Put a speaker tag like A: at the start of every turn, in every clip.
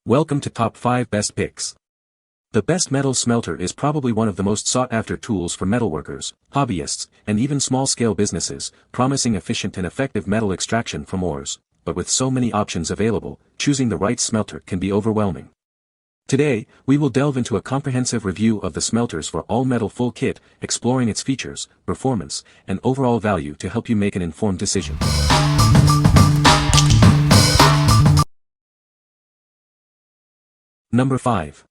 A: Welcome to Top 5 Best Picks. The best metal smelter is probably one of the most sought-after tools for metalworkers, hobbyists, and even small-scale businesses, promising efficient and effective metal extraction from ores. But with so many options available, choosing the right smelter can be overwhelming. Today, we will delve into a comprehensive review of the Smelters for All Metal Full Kit, exploring its features, performance, and overall value to help you make an informed decision. Number 5.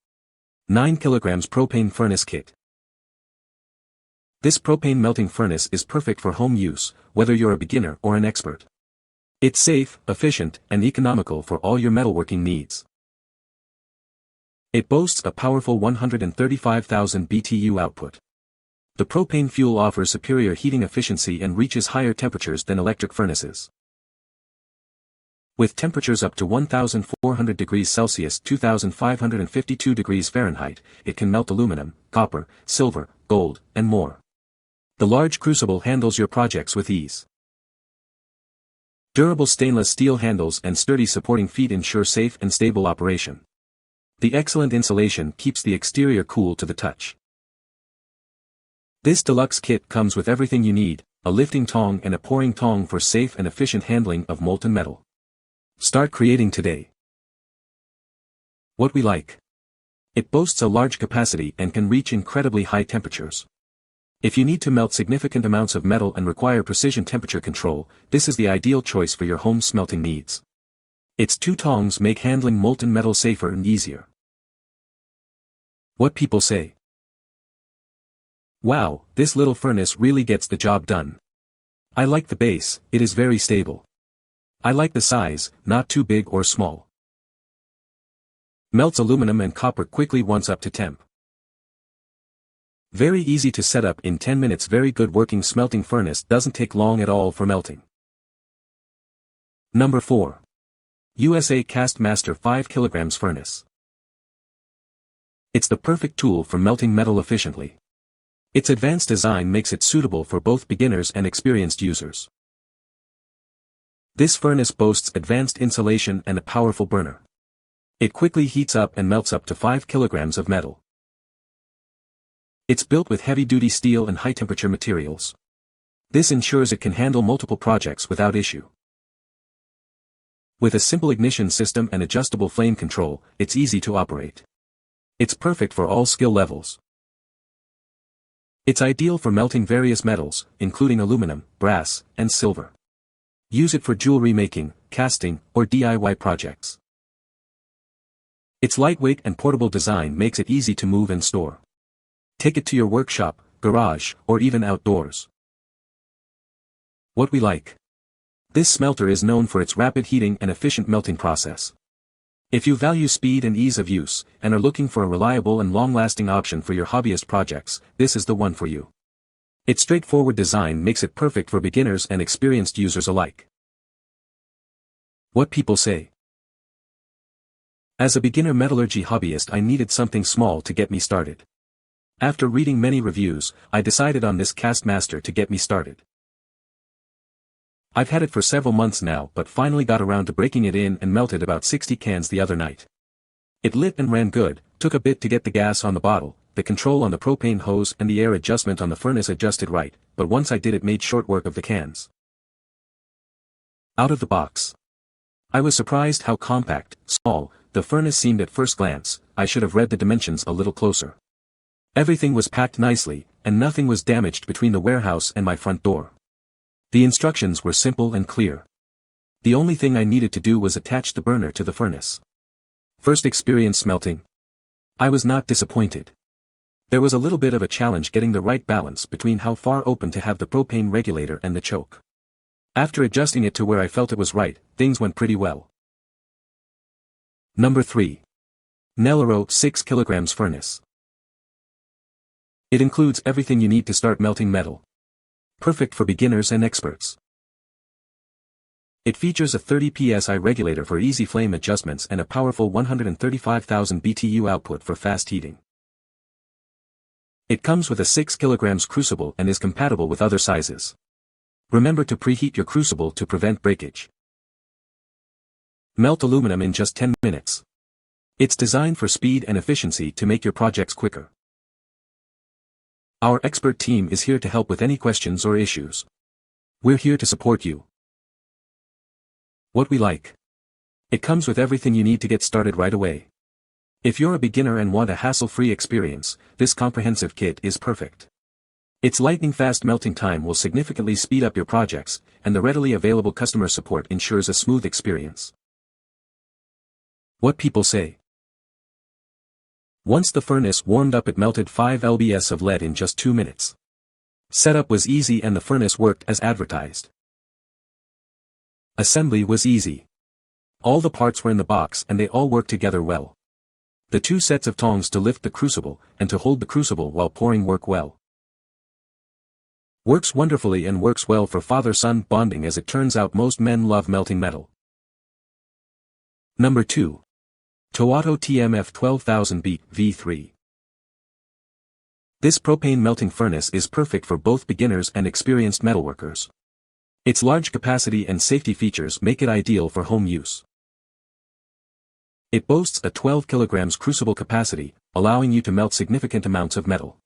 A: 9 kg Propane Furnace Kit. This propane melting furnace is perfect for home use, whether you're a beginner or an expert. It's safe, efficient, and economical for all your metalworking needs. It boasts a powerful 135,000 BTU output. The propane fuel offers superior heating efficiency and reaches higher temperatures than electric furnaces. With temperatures up to 1,400 degrees Celsius (2,552 degrees Fahrenheit), it can melt aluminum, copper, silver, gold, and more. The large crucible handles your projects with ease. Durable stainless steel handles and sturdy supporting feet ensure safe and stable operation. The excellent insulation keeps the exterior cool to the touch. This deluxe kit comes with everything you need: a lifting tong and a pouring tong for safe and efficient handling of molten metal. Start creating today. What we like. It boasts a large capacity and can reach incredibly high temperatures. If you need to melt significant amounts of metal and require precision temperature control, this is the ideal choice for your home smelting needs. Its two tongs make handling molten metal safer and easier. What people say. Wow, this little furnace really gets the job done. I like the base, it is very stable. I like the size, not too big or small. Melts aluminum and copper quickly once up to temp. Very easy to set up in 10 minutes. Very good working smelting furnace doesn't take long at all for melting. Number 4. USA Cast Master 5 kg Furnace. It's the perfect tool for melting metal efficiently. Its advanced design makes it suitable for both beginners and experienced users. This furnace boasts advanced insulation and a powerful burner. It quickly heats up and melts up to 5 kg of metal. It's built with heavy-duty steel and high-temperature materials. This ensures it can handle multiple projects without issue. With a simple ignition system and adjustable flame control, it's easy to operate. It's perfect for all skill levels. It's ideal for melting various metals, including aluminum, brass, and silver. Use it for jewelry making, casting, or DIY projects. Its lightweight and portable design makes it easy to move and store. Take it to your workshop, garage, or even outdoors. What we like. This smelter is known for its rapid heating and efficient melting process. If you value speed and ease of use, and are looking for a reliable and long-lasting option for your hobbyist projects, this is the one for you. Its straightforward design makes it perfect for beginners and experienced users alike. What people say. As a beginner metallurgy hobbyist, I needed something small to get me started. After reading many reviews, I decided on this Castmaster to get me started. I've had it for several months now, but finally got around to breaking it in and melted about 60 cans the other night. It lit and ran good, took a bit to get the gas on the bottle, the control on the propane hose and the air adjustment on the furnace adjusted right, but once I did it made short work of the cans. Out of the box. I was surprised how compact, small, the furnace seemed at first glance. I should have read the dimensions a little closer. Everything was packed nicely, and nothing was damaged between the warehouse and my front door. The instructions were simple and clear. The only thing I needed to do was attach the burner to the furnace. First experience smelting. I was not disappointed. There was a little bit of a challenge getting the right balance between how far open to have the propane regulator and the choke. After adjusting it to where I felt it was right, things went pretty well. Number 3. Nelyrho 6 kg Furnace. It includes everything you need to start melting metal. Perfect for beginners and experts. It features a 30 psi regulator for easy flame adjustments and a powerful 135,000 BTU output for fast heating. It comes with a 6 kg crucible and is compatible with other sizes. Remember to preheat your crucible to prevent breakage. Melt aluminum in just 10 minutes. It's designed for speed and efficiency to make your projects quicker. Our expert team is here to help with any questions or issues. We're here to support you. What we like. It comes with everything you need to get started right away. If you're a beginner and want a hassle-free experience, this comprehensive kit is perfect. Its lightning-fast melting time will significantly speed up your projects, and the readily available customer support ensures a smooth experience. What people say. Once the furnace warmed up, it melted 5 lbs of lead in just 2 minutes. Setup was easy and the furnace worked as advertised. Assembly was easy. All the parts were in the box and they all worked together well. The 2 sets of tongs to lift the crucible and to hold the crucible while pouring work well. Works wonderfully and works well for father-son bonding, as it turns out most men love melting metal. Number 2. TOAUTO TMF 12000B V3. This propane melting furnace is perfect for both beginners and experienced metalworkers. Its large capacity and safety features make it ideal for home use. It boasts a 12 kg crucible capacity, allowing you to melt significant amounts of metal.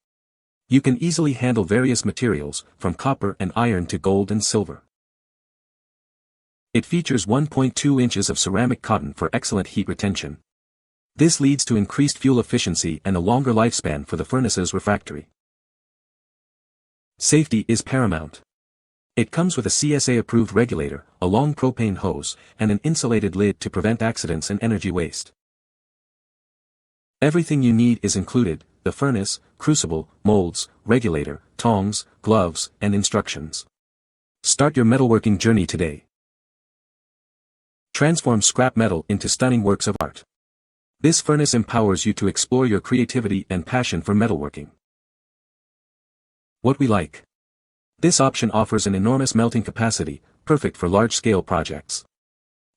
A: You can easily handle various materials, from copper and iron to gold and silver. It features 1.2 inches of ceramic cotton for excellent heat retention. This leads to increased fuel efficiency and a longer lifespan for the furnace's refractory. Safety is paramount. It comes with a CSA-approved regulator, a long propane hose, and an insulated lid to prevent accidents and energy waste. Everything you need is included: the furnace, crucible, molds, regulator, tongs, gloves, and instructions. Start your metalworking journey today. Transform scrap metal into stunning works of art. This furnace empowers you to explore your creativity and passion for metalworking. What we like. This option offers an enormous melting capacity, perfect for large-scale projects.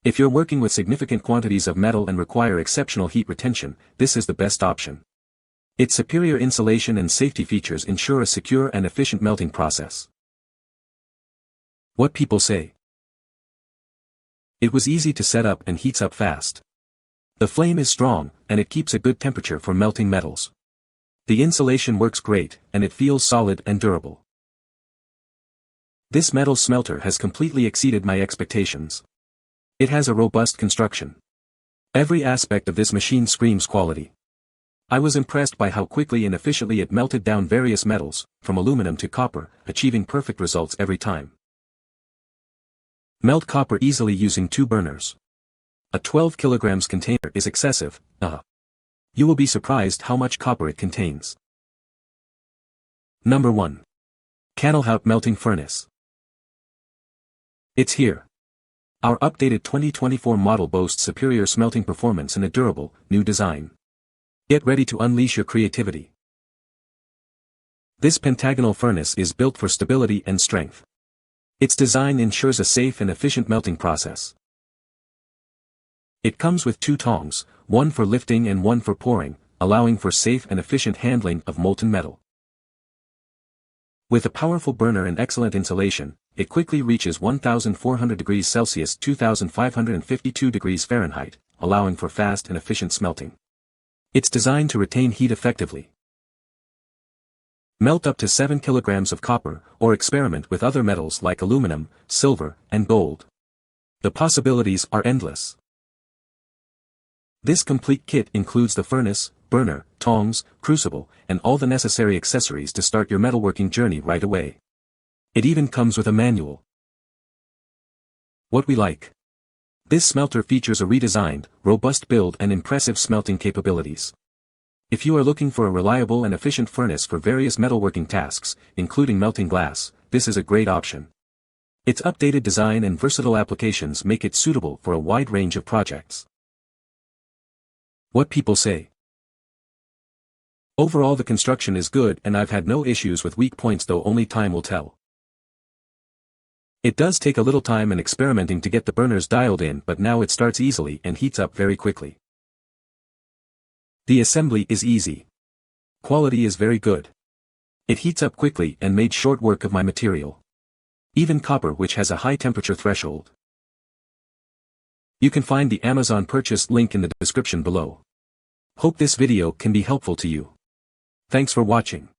A: If you're working with significant quantities of metal and require exceptional heat retention, this is the best option. Its superior insulation and safety features ensure a secure and efficient melting process. What people say. It was easy to set up and heats up fast. The flame is strong, and it keeps a good temperature for melting metals. The insulation works great, and it feels solid and durable. This metal smelter has completely exceeded my expectations. It has a robust construction. Every aspect of this machine screams quality. I was impressed by how quickly and efficiently it melted down various metals, from aluminum to copper, achieving perfect results every time. Melt copper easily using 2 burners. A 12 kg container is excessive. You will be surprised how much copper it contains. Number 1. CANALHOUT Melting Furnace. It's here. Our updated 2024 model boasts superior smelting performance and a durable, new design. Get ready to unleash your creativity. This pentagonal furnace is built for stability and strength. Its design ensures a safe and efficient melting process. It comes with 2 tongs, one for lifting and one for pouring, allowing for safe and efficient handling of molten metal. With a powerful burner and excellent insulation, it quickly reaches 1,400 degrees Celsius (2,552 degrees Fahrenheit), allowing for fast and efficient smelting. It's designed to retain heat effectively. Melt up to 7 kilograms of copper, or experiment with other metals like aluminum, silver, and gold. The possibilities are endless. This complete kit includes the furnace, burner, tongs, crucible, and all the necessary accessories to start your metalworking journey right away. It even comes with a manual. What we like. This smelter features a redesigned, robust build and impressive smelting capabilities. If you are looking for a reliable and efficient furnace for various metalworking tasks, including melting glass, this is a great option. Its updated design and versatile applications make it suitable for a wide range of projects. What people say. Overall, the construction is good and I've had no issues with weak points, though only time will tell. It does take a little time and experimenting to get the burners dialed in, but now it starts easily and heats up very quickly. The assembly is easy. Quality is very good. It heats up quickly and made short work of my material. Even copper, which has a high temperature threshold. You can find the Amazon purchase link in the description below. Hope this video can be helpful to you. Thanks for watching.